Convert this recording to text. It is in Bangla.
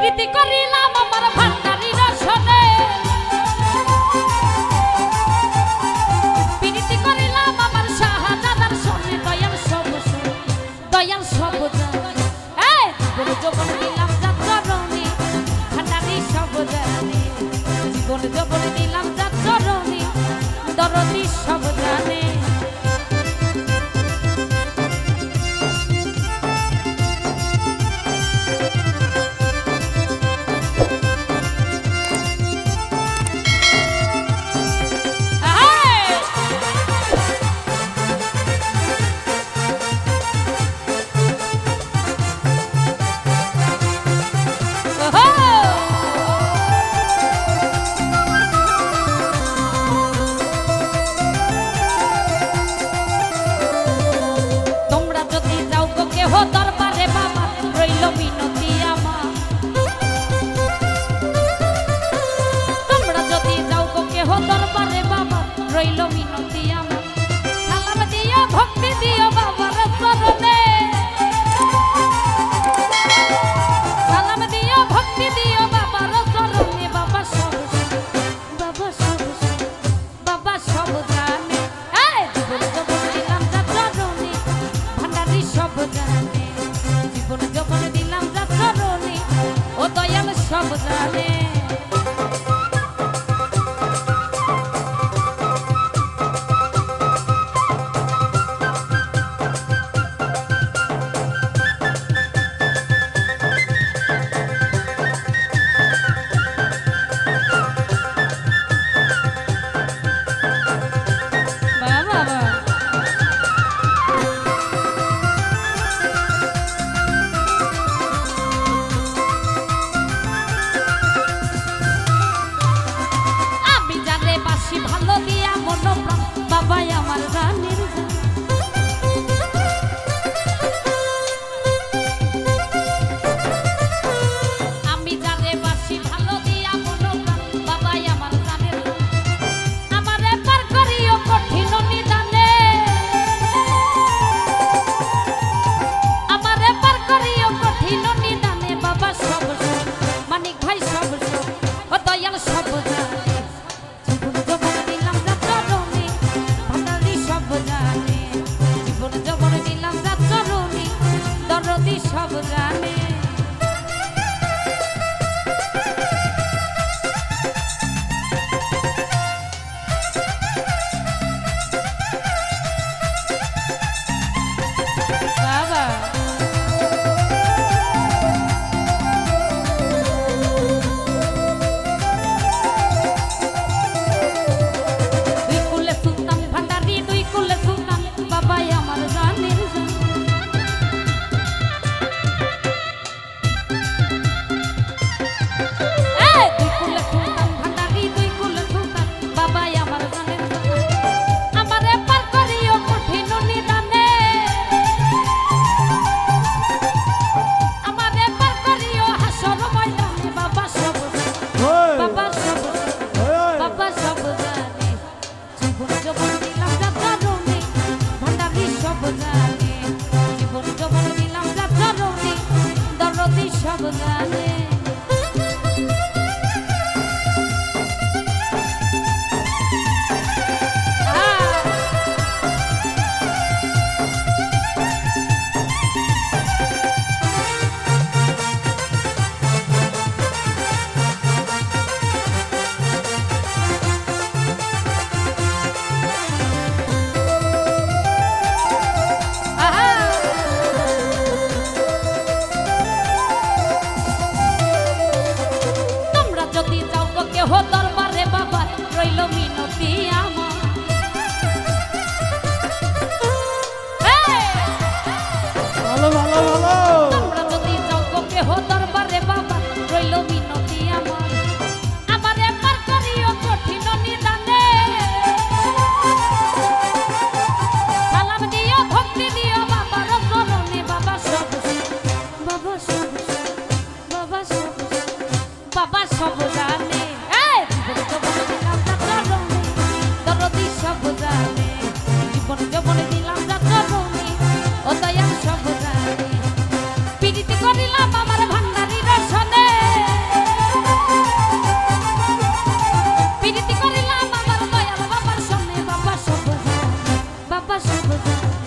প্রীতি করিলাম আমার ভান্ডারির রসনে, প্রীতি করিলাম আমার শাহজাদার সনে। দয়াল সব দয়াল সব জীবন যৌবন দিলাম যার চরণে, ভান্ডারি সব জানে। জীবন যৌবন দিলাম যার চরণে, দরদি সব জানে। দরবারে বাবা রইল মিনতি আমার, তোমরা যদি যাও গো কেহ দরবারে বাবা রইল মিনতি আমার। সালাম দিও ভক্তি দিও বাবার চরণে, সালাম দিও ভক্তি দিও বাবার চরণে। বাবা সব বাবা সব বাবা সব জানে। জীবন যৌবন দিলাম যার চরণে, ভান্ডারি সব জানে। জীবন যৌবন দিলাম যার চরণে, ও দয়াল সব জানে। ভালো দিয়া মনোপ্রাণ বাবাই আমার জানের জান। আমি জানে বাসি ভালো দিয়া মনোপ্রাণ বাবাই আমার জানের জান। আমারে পার করিও কঠিন নিদানে, আমারে পার করিও কঠিন নিদানে। বাবা সব মানিক ভাই সব ও দয়াল সব জানে। জীবন যৌবন দিলাম যার চরণে, ভান্ডারি সব জানে। জীবন যৌবন দিলাম যার চরণে, দরদি সব জানে। বাবা বাবাই আমার জানের জান। দুই কুলে সুলতান ভান্ডারি, দুই কুলে সুলতান বাবাই আমার জানের জান। আমারে পার করিও কঠিন নিদানে, আমারে পার করিও হাসর ময়দানে। বাবা সব বাবা সব বাবা সব জানে। জীবন যৌবন দিলাম যার চরণে, ভান্ডারি সব জানে। জীবন যৌবন দিলাম যার চরণে, দরদি সব জানে। যদি যাও গো কেহ দরবারে বাবা রইল মিনতি আমার। ভালো ভালো ভালো। তোমরা যদি যাও গো কেহ দরবারে বাবা রইল মিনতি আমার। আমারে পার করিও কঠিন নিদানে, সালাম দিও ভক্তি দিও বাবার চরণে। বাবা সব বাবা সব বাবা সব বাবা সব জানে। জীবন যৌবন দিলাম যার চরণে, দরদি সব জানে। জীবন যৌবন দিলাম যার চরণে, ও দয়াল সব জানে। প্রীতি করিলাম আমার ভান্ডারি রসনে, সব জানে